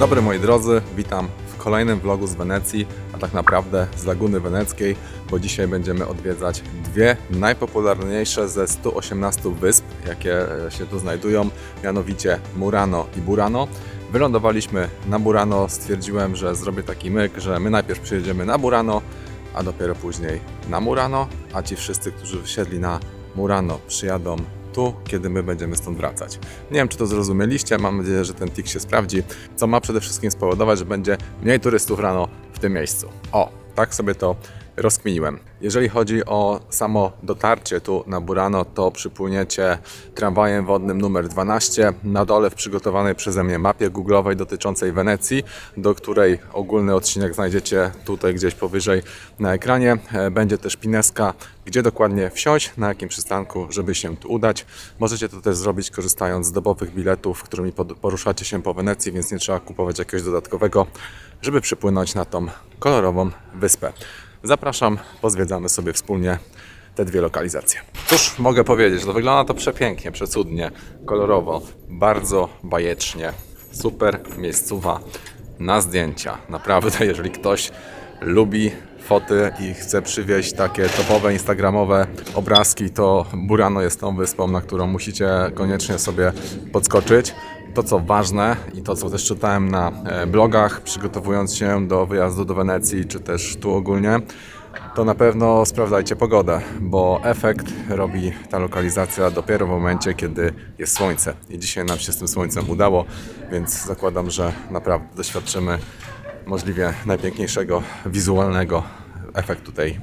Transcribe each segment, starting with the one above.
dobry moi drodzy, witam w kolejnym vlogu z Wenecji, a tak naprawdę z Laguny Weneckiej, bo dzisiaj będziemy odwiedzać dwie najpopularniejsze ze 118 wysp, jakie się tu znajdują, mianowicie Murano i Burano. Wylądowaliśmy na Burano, stwierdziłem, że zrobię taki myk, że my najpierw przyjedziemy na Burano, a dopiero później na Murano, a ci wszyscy, którzy wysiedli na Murano, przyjadą tu, kiedy my będziemy stąd wracać. Nie wiem, czy to zrozumieliście, mam nadzieję, że ten trik się sprawdzi, co ma przede wszystkim spowodować, że będzie mniej turystów rano w tym miejscu. O, tak sobie to rozkminiłem. Jeżeli chodzi o samo dotarcie tu na Burano, to przypłyniecie tramwajem wodnym numer 12 na dole w przygotowanej przeze mnie mapie google'owej dotyczącej Wenecji, do której ogólny odcinek znajdziecie tutaj gdzieś powyżej na ekranie. Będzie też pineska, gdzie dokładnie wsiąść, na jakim przystanku, żeby się tu udać. Możecie to też zrobić korzystając z dobowych biletów, którymi poruszacie się po Wenecji, więc nie trzeba kupować jakiegoś dodatkowego, żeby przypłynąć na tą kolorową wyspę. Zapraszam, pozwiedzamy sobie wspólnie te dwie lokalizacje. Cóż mogę powiedzieć, że wygląda to przepięknie, przecudnie, kolorowo, bardzo bajecznie, super miejscowa na zdjęcia. Naprawdę, jeżeli ktoś lubi foty i chce przywieźć takie topowe instagramowe obrazki, to Burano jest tą wyspą, na którą musicie koniecznie sobie podskoczyć. To co ważne i to co też czytałem na blogach, przygotowując się do wyjazdu do Wenecji, czy też tu ogólnie, to na pewno sprawdzajcie pogodę, bo efekt robi ta lokalizacja dopiero w momencie, kiedy jest słońce. I dzisiaj nam się z tym słońcem udało, więc zakładam, że naprawdę doświadczymy możliwie najpiękniejszego wizualnego efektu tej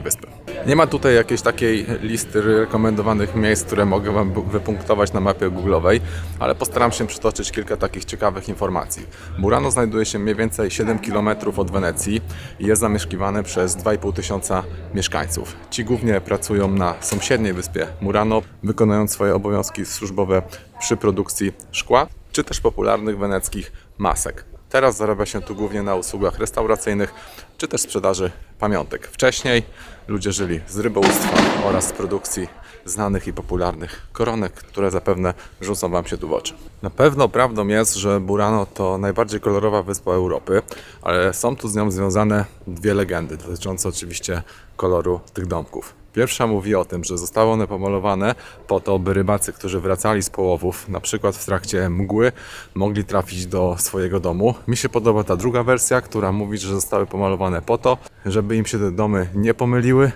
wyspy. Nie ma tutaj jakiejś takiej listy rekomendowanych miejsc, które mogę Wam wypunktować na mapie google'owej, ale postaram się przytoczyć kilka takich ciekawych informacji. Burano znajduje się mniej więcej 7 km od Wenecji i jest zamieszkiwane przez 2,5 tysiąca mieszkańców. Ci głównie pracują na sąsiedniej wyspie Murano, wykonując swoje obowiązki służbowe przy produkcji szkła, czy też popularnych weneckich masek. Teraz zarabia się tu głównie na usługach restauracyjnych, czy też sprzedaży pamiątek. Wcześniej ludzie żyli z rybołówstwa oraz z produkcji znanych i popularnych koronek, które zapewne rzucą Wam się tu w oczy. Na pewno prawdą jest, że Burano to najbardziej kolorowa wyspa Europy, ale są tu z nią związane dwie legendy, dotyczące oczywiście koloru tych domków. Pierwsza mówi o tym, że zostały one pomalowane po to, by rybacy, którzy wracali z połowów, na przykład w trakcie mgły, mogli trafić do swojego domu. Mi się podoba ta druga wersja, która mówi, że zostały pomalowane po to, żeby im się te domy nie pomyliły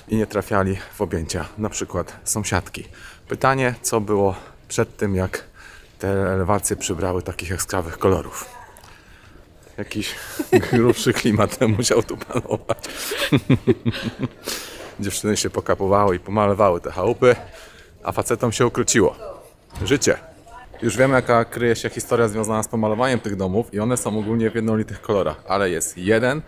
i nie trafiali w objęcia na przykład sąsiadki. Pytanie, co było przed tym, jak te elewacje przybrały takich jaskrawych kolorów. Jakiś grubszy klimat musiał tu panować. Dziewczyny się pokapowały i pomalowały te chałupy, a facetom się ukróciło. Życie. Już wiemy, jaka kryje się historia związana z pomalowaniem tych domów i one są ogólnie w jednolitych kolorach, ale jest jeden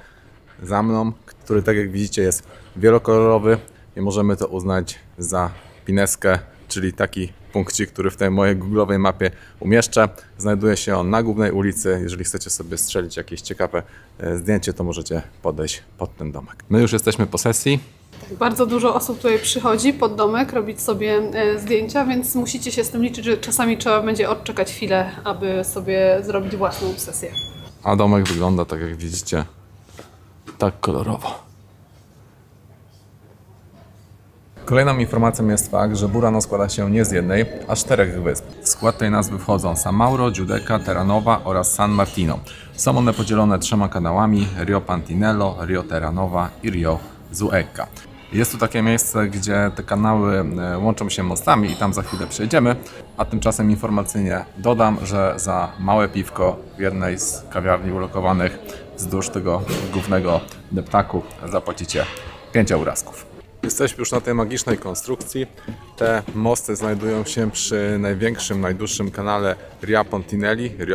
za mną, który tak jak widzicie jest wielokolorowy i możemy to uznać za pineskę, czyli taki punkcik, który w tej mojej google'owej mapie umieszczę. Znajduje się on na głównej ulicy. Jeżeli chcecie sobie strzelić jakieś ciekawe zdjęcie, to możecie podejść pod ten domek. My już jesteśmy po sesji. Bardzo dużo osób tutaj przychodzi pod domek robić sobie zdjęcia, więc musicie się z tym liczyć, że czasami trzeba będzie odczekać chwilę, aby sobie zrobić własną sesję. A domek wygląda tak jak widzicie, tak kolorowo. Kolejną informacją jest fakt, że Burano składa się nie z jednej, a 4 wysp. W skład tej nazwy wchodzą San Mauro, Giudecca, Terranova oraz San Martino. Są one podzielone 3 kanałami: Rio Pantinello, Rio Terranova i Rio Zuecca. Jest tu takie miejsce, gdzie te kanały łączą się mostami i tam za chwilę przejdziemy, a tymczasem informacyjnie dodam, że za małe piwko w jednej z kawiarni ulokowanych wzdłuż tego głównego deptaku zapłacicie 5 eurasków. Jesteśmy już na tej magicznej konstrukcji. Te mosty znajdują się przy największym, najdłuższym kanale Rio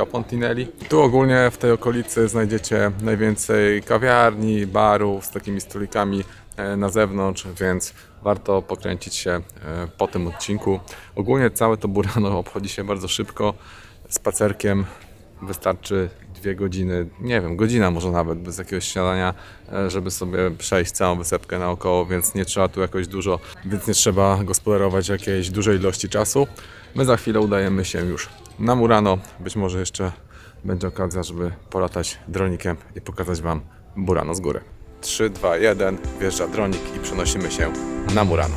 Pontinelli. Tu ogólnie w tej okolicy znajdziecie najwięcej kawiarni, barów z takimi stolikami na zewnątrz, więc warto pokręcić się po tym odcinku. Ogólnie całe to Burano obchodzi się bardzo szybko. Spacerkiem wystarczy 2 godziny, nie wiem, godzina może nawet bez jakiegoś śniadania, żeby sobie przejść całą wysepkę naokoło, więc nie trzeba tu jakoś dużo, więc nie trzeba gospodarować jakiejś dużej ilości czasu. My za chwilę udajemy się już na Murano, być może jeszcze będzie okazja, żeby polatać dronikiem i pokazać Wam Burano z góry. 3, 2, 1, wjeżdża dronik i przenosimy się na Murano.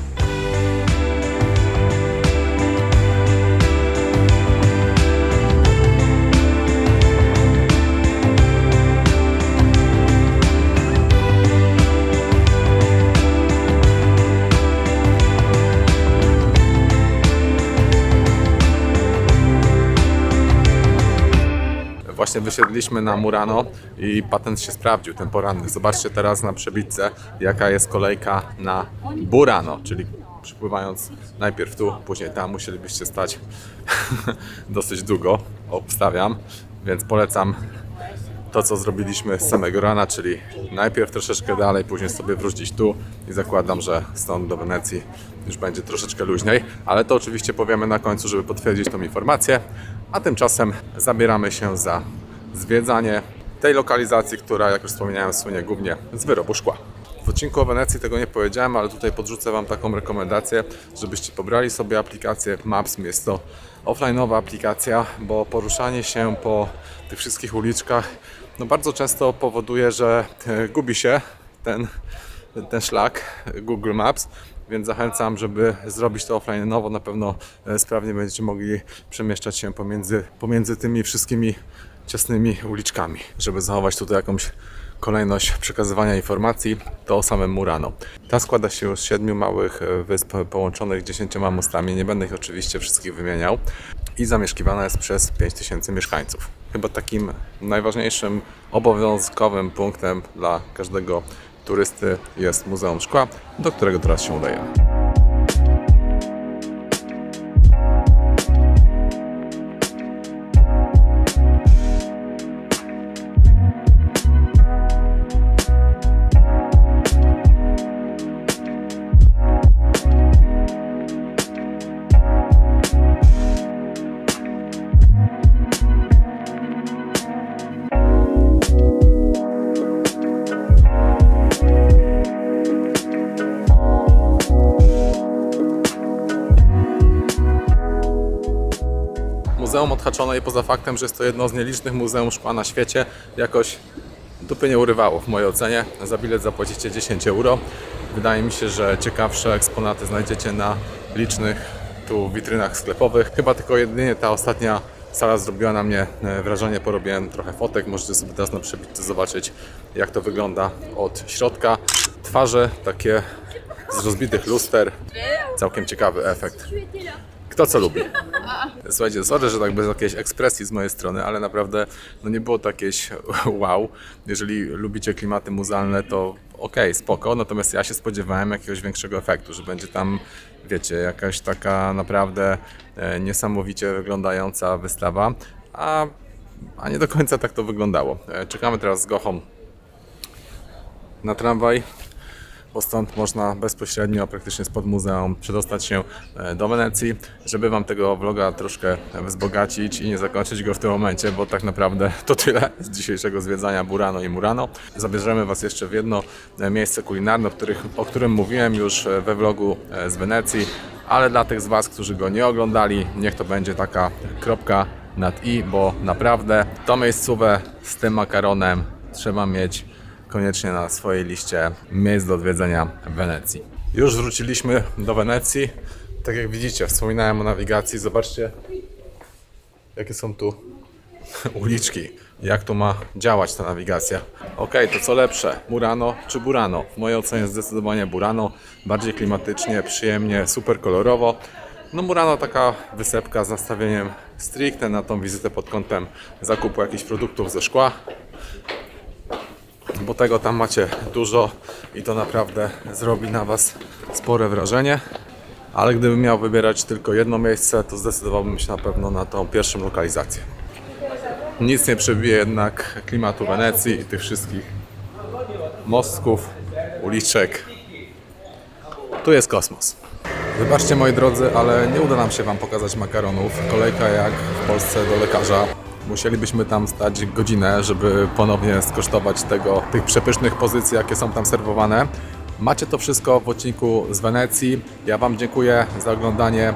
Właśnie wysiedliśmy na Murano i patent się sprawdził, ten poranny. Zobaczcie teraz na przebitce, jaka jest kolejka na Burano, czyli przypływając najpierw tu, później tam, musielibyście stać dosyć długo, obstawiam, więc polecam to, co zrobiliśmy z samego rana, czyli najpierw troszeczkę dalej, później sobie wrócić tu i zakładam, że stąd do Wenecji już będzie troszeczkę luźniej, ale to oczywiście powiemy na końcu, żeby potwierdzić tą informację, a tymczasem zabieramy się za zwiedzanie tej lokalizacji, która, jak już wspomniałem, słynie głównie z wyrobu szkła. W odcinku o Wenecji tego nie powiedziałem, ale tutaj podrzucę Wam taką rekomendację, żebyście pobrali sobie aplikację Maps. Jest to offline'owa aplikacja, bo poruszanie się po tych wszystkich uliczkach bardzo często powoduje, że gubi się ten szlak Google Maps, więc zachęcam, żeby zrobić to offline'owo. Na pewno sprawnie będziecie mogli przemieszczać się pomiędzy tymi wszystkimi ciasnymi uliczkami, żeby zachować tutaj jakąś kolejność przekazywania informacji. To o samym Murano. Ta składa się z 7 małych wysp połączonych 10 mostami. Nie będę ich oczywiście wszystkich wymieniał. I zamieszkiwana jest przez 5000 mieszkańców. Chyba takim najważniejszym, obowiązkowym punktem dla każdego turysty jest Muzeum Szkła, do którego teraz się udajemy. Muzeum odhaczone i poza faktem, że jest to jedno z nielicznych muzeum szkła na świecie, jakoś dupy nie urywało w mojej ocenie. Za bilet zapłacicie 10 euro. Wydaje mi się, że ciekawsze eksponaty znajdziecie na licznych tu witrynach sklepowych. Chyba tylko jedynie ta ostatnia sala zrobiła na mnie wrażenie, porobiłem trochę fotek. Możecie sobie teraz na przebitce zobaczyć, jak to wygląda od środka. Twarze takie z rozbitych luster. Całkiem ciekawy efekt. Kto co lubi. Słuchajcie, sorry, że tak bez jakiejś ekspresji z mojej strony, ale naprawdę nie było to jakieś wow. Jeżeli lubicie klimaty muzealne, to okej, spoko, natomiast ja się spodziewałem jakiegoś większego efektu, że będzie tam, wiecie, jakaś taka naprawdę niesamowicie wyglądająca wystawa, a nie do końca tak to wyglądało. Czekamy teraz z Gochą na tramwaj, bo stąd można bezpośrednio, praktycznie spod muzeum, przedostać się do Wenecji. Żeby Wam tego vloga troszkę wzbogacić i nie zakończyć go w tym momencie, bo tak naprawdę to tyle z dzisiejszego zwiedzania Burano i Murano. Zabierzemy Was jeszcze w jedno miejsce kulinarne, o którym mówiłem już we vlogu z Wenecji, ale dla tych z Was, którzy go nie oglądali, niech to będzie taka kropka nad i, bo naprawdę to miejscówę z tym makaronem trzeba mieć koniecznie na swojej liście miejsc do odwiedzenia w Wenecji. Już wróciliśmy do Wenecji. Tak jak widzicie, wspominałem o nawigacji. Zobaczcie, jakie są tu uliczki. Jak tu ma działać ta nawigacja. Ok, to co lepsze? Murano czy Burano? W mojej ocenie zdecydowanie Burano. Bardziej klimatycznie, przyjemnie, super kolorowo. Murano taka wysepka z nastawieniem stricte na tą wizytę pod kątem zakupu jakichś produktów ze szkła. Bo tego tam macie dużo i to naprawdę zrobi na Was spore wrażenie. Ale gdybym miał wybierać tylko jedno miejsce, to zdecydowałbym się na pewno na tą pierwszą lokalizację. Nic nie przebije jednak klimatu Wenecji i tych wszystkich mostków, uliczek. Tu jest kosmos. Wybaczcie moi drodzy, ale nie uda nam się Wam pokazać makaronów. Kolejka jak w Polsce do lekarza. Musielibyśmy tam stać godzinę, żeby ponownie skosztować tych przepysznych pozycji, jakie są tam serwowane. Macie to wszystko w odcinku z Wenecji. Ja Wam dziękuję za oglądanie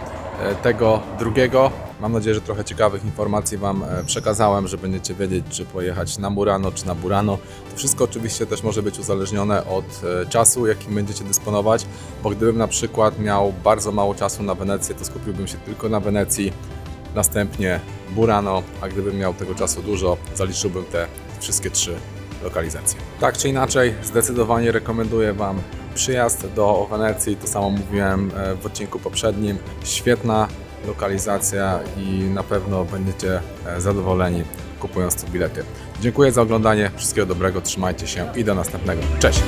tego drugiego. Mam nadzieję, że trochę ciekawych informacji Wam przekazałem, że będziecie wiedzieć, czy pojechać na Murano, czy na Burano. To wszystko oczywiście też może być uzależnione od czasu, jakim będziecie dysponować, bo gdybym na przykład miał bardzo mało czasu na Wenecję, to skupiłbym się tylko na Wenecji, następnie Burano, a gdybym miał tego czasu dużo, zaliczyłbym te wszystkie 3 lokalizacje. Tak czy inaczej, zdecydowanie rekomenduję Wam przyjazd do Wenecji, to samo mówiłem w odcinku poprzednim. Świetna lokalizacja i na pewno będziecie zadowoleni kupując te bilety. Dziękuję za oglądanie, wszystkiego dobrego, trzymajcie się i do następnego. Cześć!